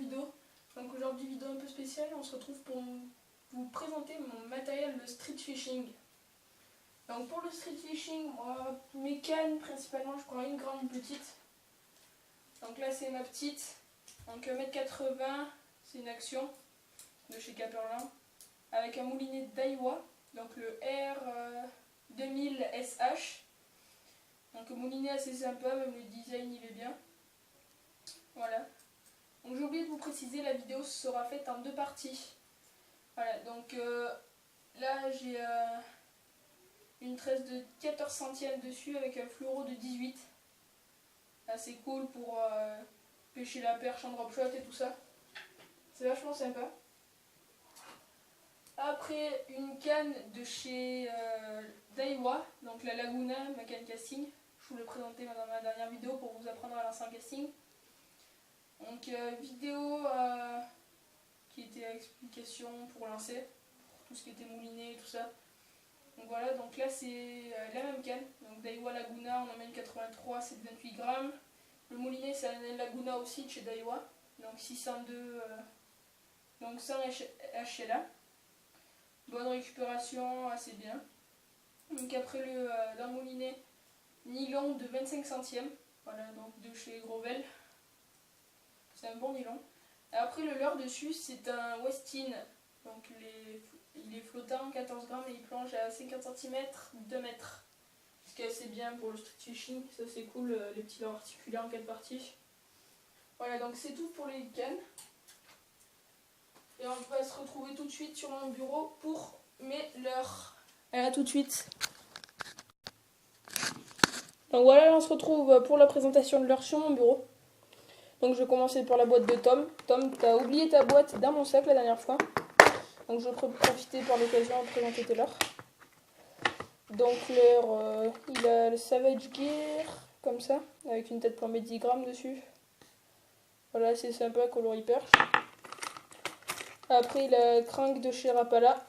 vidéo. Donc aujourd'hui vidéo un peu spéciale, on se retrouve pour vous présenter mon matériel de street fishing. Donc pour le street fishing, moi, mes cannes principalement, je prends une grande, une petite. Donc là c'est ma petite, donc 1m80, c'est une action de chez Caperlin, avec un moulinet Daiwa, donc le R2000SH. Donc un moulinet assez sympa, même le design il est bien. Voilà. Donc j'ai oublié de vous préciser, la vidéo sera faite en deux parties. Voilà, donc là j'ai une tresse de 14 centièmes dessus avec un fluoro de 18. Assez cool pour pêcher la perche en drop shot et tout ça. C'est vachement sympa. Après une canne de chez Daiwa, donc la Laguna, ma canne casting. Je vous l'ai présenté dans ma dernière vidéo pour vous apprendre à lancer un casting. Donc vidéo qui était à explication pour lancer, pour tout ce qui était mouliné et tout ça. Donc voilà, donc là c'est la même canne, donc Daiwa Laguna en amène 83, c'est de 28 grammes. Le moulinet c'est un Laguna aussi de chez Daiwa, donc 602, donc 100 HLA. Bonne récupération, assez bien. Donc après le moulinet nylon de 25 centièmes, voilà, donc de chez Grovel. C'est un bon nylon. Et après le leurre dessus c'est un Westin, donc il est flottant, 14 grammes et il plonge à 50 cm, 2 mètres. Ce qui est assez bien pour le street fishing, ça c'est cool, les petits leurres articulés en 4 parties. Voilà, donc c'est tout pour les cannes. Et on va se retrouver tout de suite sur mon bureau pour mes leurres. Allez, à tout de suite. Donc voilà, on se retrouve pour la présentation de leurres sur mon bureau. Donc je vais commencer par la boîte de Tom. Tom, t'as oublié ta boîte dans mon sac la dernière fois. Donc je vais profiter par l'occasion de présenter tes leurres. Donc leurre, il a le Savage Gear, comme ça, avec une tête plombée de 10 grammes dessus. Voilà, c'est sympa, coloris perche. Après il a Crank de chez Rapala.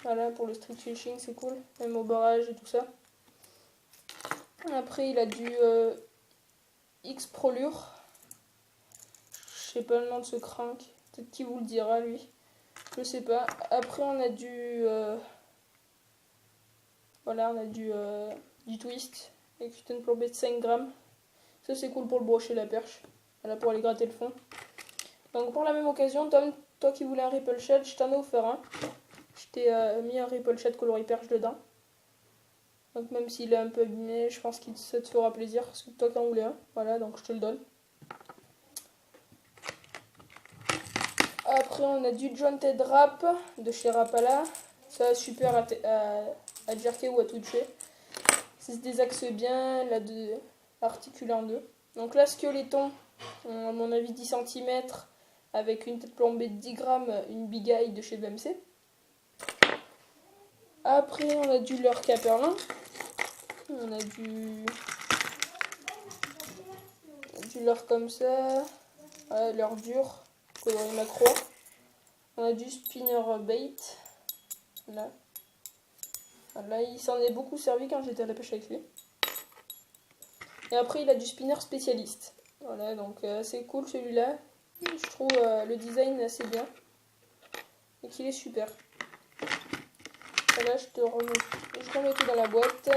Voilà, pour le street fishing, c'est cool, même au barrage et tout ça. Après il a du X Prolure. Je sais pas le nom de ce crank, peut-être qu'il vous le dira lui. Je sais pas. Après on a du voilà, on a du twist avec une plombée de 5 grammes. Ça c'est cool pour le brocher la perche. Voilà, pour aller gratter le fond. Donc pour la même occasion, Tom, toi qui voulais un ripple shad, je t'en ai offert un. Je t'ai mis un ripple shad coloris perche dedans. Donc même s'il est un peu abîmé, je pense que ça te fera plaisir parce que toi qui en voulais un. Voilà, donc je te le donne. Après on a du Jointed Wrap de chez Rapala. Ça super à jerker ou à toucher. C'est des axes bien, là de articulé en deux. Donc là squeletton, à mon avis 10 cm avec une tête plombée de 10 grammes, une big eye de chez BMC. Après on a du leurre Caperlin. On a du leurre comme ça, voilà, leurre dur, coloris macro. On a du spinner bait, là. Voilà, il s'en est beaucoup servi quand j'étais à la pêche avec lui. Et après il a du spinner spécialiste. Voilà, donc c'est cool celui-là. Je trouve le design assez bien et qu'il est super. Voilà, je remets tout dans la boîte.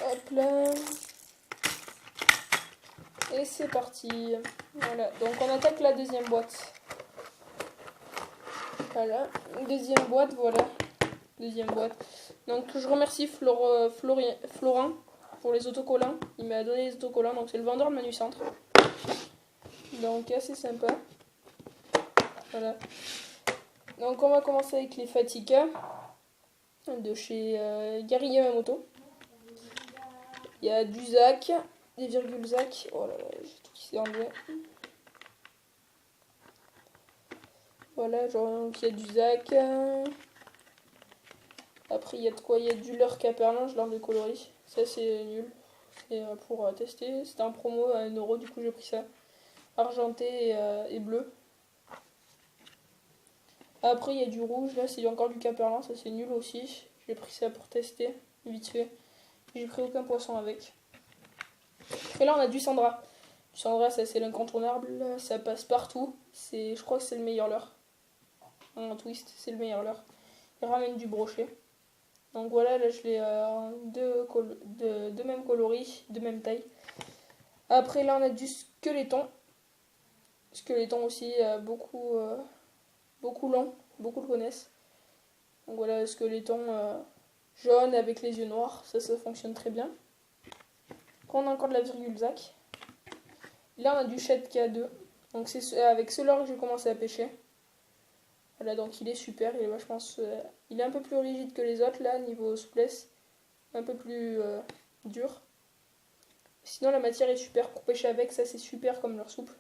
Hop là. Et c'est parti. Voilà, donc on attaque la deuxième boîte. Voilà, deuxième boîte, voilà. Deuxième boîte. Donc je remercie Florent pour les autocollants. Il m'a donné les autocollants, donc c'est le vendeur de Manucentre. Donc assez sympa. Voilà. Donc on va commencer avec les Fatica de chez Gary Yamamoto. Il y a du Zac, des virgules Zac. Oh là là, j'ai tout qui s'est enlevé. Voilà, genre il y a du Zac. Après il y a de quoi, il y a du leurre Caperlin, je leurre de coloris. Ça c'est nul. C'est pour tester. C'était un promo à 1€, du coup j'ai pris ça. Argenté et bleu. Après, il y a du rouge, là, c'est encore du caperlin, ça c'est nul aussi. J'ai pris ça pour tester, vite fait. J'ai pris aucun poisson avec. Et là, on a du Sandra. Du Sandra, ça c'est l'incontournable, ça passe partout. Je crois que c'est le meilleur leurre. En twist, c'est le meilleur leurre. Il ramène du brochet. Donc voilà, là je l'ai de même coloris, de même taille. Après là on a du squeletton. Squeletton aussi, beaucoup long, beaucoup le connaissent. Donc voilà, squeletton jaune avec les yeux noirs, ça fonctionne très bien. Après on a encore de la virgule Zac. Là on a du Shed K2. Donc c'est avec ce leurre que j'ai commencé à pêcher. Voilà, donc il est super, il est vachement, il est un peu plus rigide que les autres là, niveau souplesse, un peu plus dur. Sinon la matière est super pour pêcher avec, ça c'est super comme leur souple.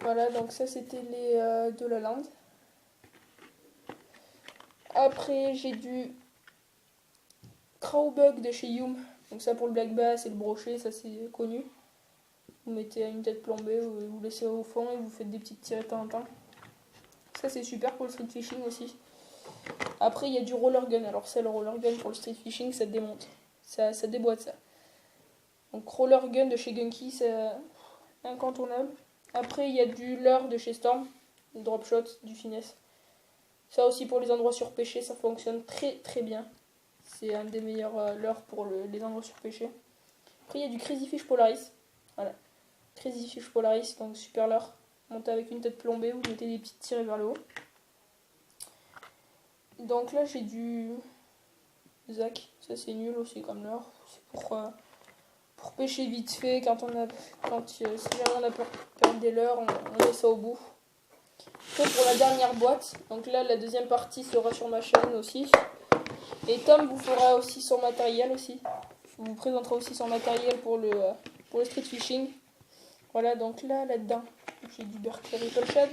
Voilà, donc ça c'était les de la lande. Après j'ai du Crowbug de chez Yum, donc ça pour le black bass et le brochet, ça c'est connu. Vous mettez une tête plombée, vous laissez au fond et vous faites des petites tirées de temps en temps. Ça c'est super pour le street fishing aussi. Après il y a du roller gun, alors ça le roller gun pour le street fishing ça démonte, ça déboîte ça. Donc roller gun de chez Gunky, c'est incontournable. Après il y a du leurre de chez Storm, le drop shot, du finesse. Ça aussi pour les endroits surpêchés, ça fonctionne très très bien. C'est un des meilleurs leurres pour les endroits surpêchés. Après il y a du Crazy Fish Polaris. Voilà. Crazy Fish Polaris, donc super leurre. Monté avec une tête plombée, vous mettez des petites tirées vers le haut. Donc là j'ai du Zac, ça c'est nul aussi comme leurre. C'est pour pêcher vite fait, si jamais on a peur des leurres, on met ça au bout. Après pour la dernière boîte, donc là la deuxième partie sera sur ma chaîne aussi. Et Tom vous fera aussi son matériel aussi. Je vous présenterai aussi son matériel pour le street fishing. Voilà, donc là-dedans, j'ai du Berkeley Ripple Shad,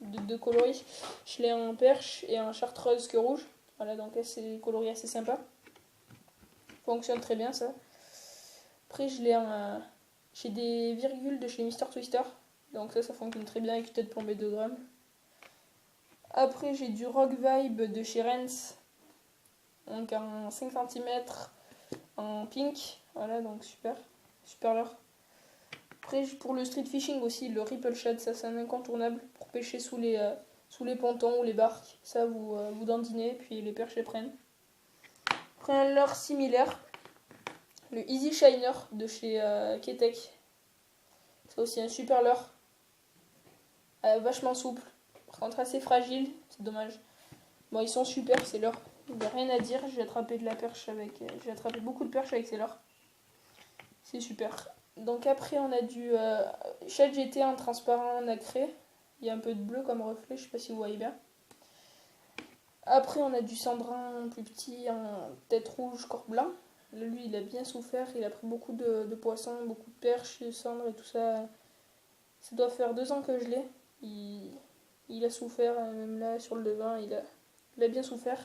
de deux coloris. Je l'ai en perche et en chartreuse que rouge. Voilà, donc là c'est des coloris assez sympas. Fonctionne très bien ça. Après j'ai des virgules de chez Mr Twister. Donc ça fonctionne très bien avec une tête plombée 2 grammes. Après j'ai du Rock Vibe de chez Renz. Donc en 5 cm en pink. Voilà, donc super leurre. Après pour le street fishing aussi, le Ripple Shad, ça c'est un incontournable pour pêcher sous les pontons ou les barques. Ça vous dandinez puis les perches les prennent. Après un leurre similaire, le Easy Shiner de chez Ketek. C'est aussi un super leurre. Vachement souple. Par contre assez fragile, c'est dommage. Bon, ils sont super ces leurres. Il n'y a rien à dire. J'ai attrapé j'ai attrapé beaucoup de perches avec ces leurres. C'est super. Donc après on a du Shad GT en transparent nacré. Il y a un peu de bleu comme reflet, je sais pas si vous voyez bien. Après on a du Sandrin plus petit en tête rouge, corps blanc. Lui il a bien souffert, il a pris beaucoup de poissons, beaucoup de perches, de cendres et tout ça. Ça doit faire 2 ans que je l'ai. Il a souffert, même là sur le devin, il a bien souffert.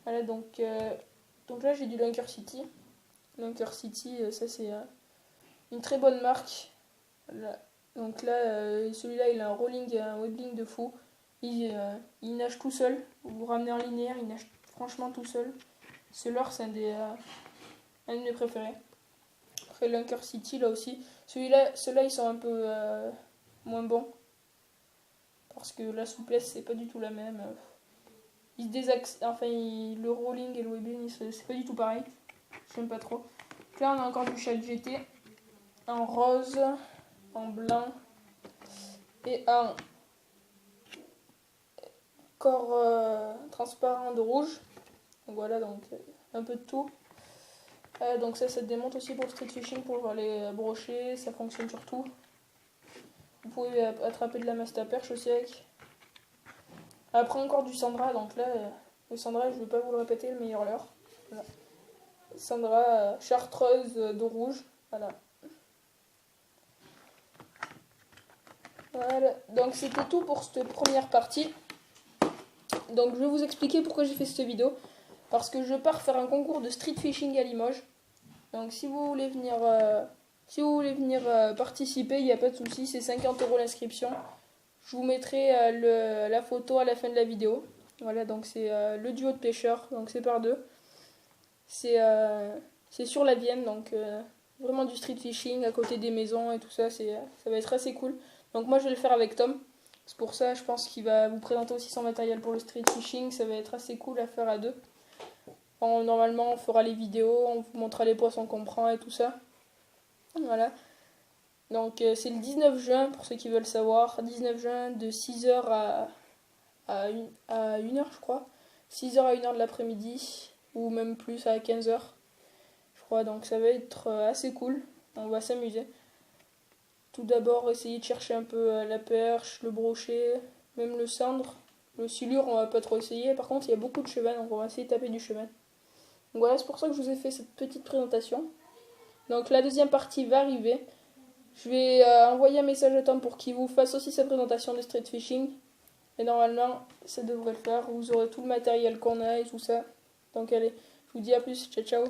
Voilà, donc là j'ai du Lunker City. Lunker City, ça c'est une très bonne marque. Là. Donc là, celui-là il a un wobbling de fou. Il nage tout seul. Vous vous ramenez en linéaire, il nage franchement tout seul. Ce leurre c'est un de mes préférés. Après Lunker City là aussi. Ceux-là ils sont un peu moins bons. Parce que la souplesse c'est pas du tout la même. Il se désaxe, enfin le rolling et le webbing c'est pas du tout pareil. J'aime pas trop. Donc là on a encore du Shad GT en rose, en blanc et en corps transparent de rouge. Donc voilà, donc un peu de tout. Donc ça démonte aussi pour le street fishing, pour les brochets, ça fonctionne sur tout. Vous pouvez attraper de la masse à perche aussi avec. Après encore du Sandra, donc là le Sandra je ne vais pas vous le répéter, le meilleur leurre. Voilà. Sandra chartreuse de rouge, voilà. Voilà, donc c'était tout pour cette première partie. Donc je vais vous expliquer pourquoi j'ai fait cette vidéo. Parce que je pars faire un concours de street fishing à Limoges. Donc si vous voulez venir participer, il n'y a pas de souci, c'est 50 € l'inscription. Je vous mettrai la photo à la fin de la vidéo. Voilà, donc c'est le duo de pêcheurs, donc c'est par deux. C'est sur la Vienne, donc vraiment du street fishing à côté des maisons et tout ça, ça va être assez cool. Donc moi je vais le faire avec Tom. C'est pour ça, je pense qu'il va vous présenter aussi son matériel pour le street fishing. Ça va être assez cool à faire à deux. Normalement, on fera les vidéos, on vous montrera les poissons qu'on prend et tout ça. Voilà. Donc c'est le 19 juin pour ceux qui veulent savoir. 19 juin de 6h à 1h je crois. 6h à 1h de l'après-midi. Ou même plus à 15h. Je crois. Donc ça va être assez cool. On va s'amuser. Tout d'abord essayer de chercher un peu la perche, le brochet, même le cendre. Le silure on va pas trop essayer. Par contre il y a beaucoup de cheval donc on va essayer de taper du cheval. Donc voilà, c'est pour ça que je vous ai fait cette petite présentation. Donc la deuxième partie va arriver. Je vais envoyer un message à Tom pour qu'il vous fasse aussi sa présentation de street fishing. Et normalement, ça devrait le faire. Vous aurez tout le matériel qu'on a et tout ça. Donc allez, je vous dis à plus. Ciao, ciao.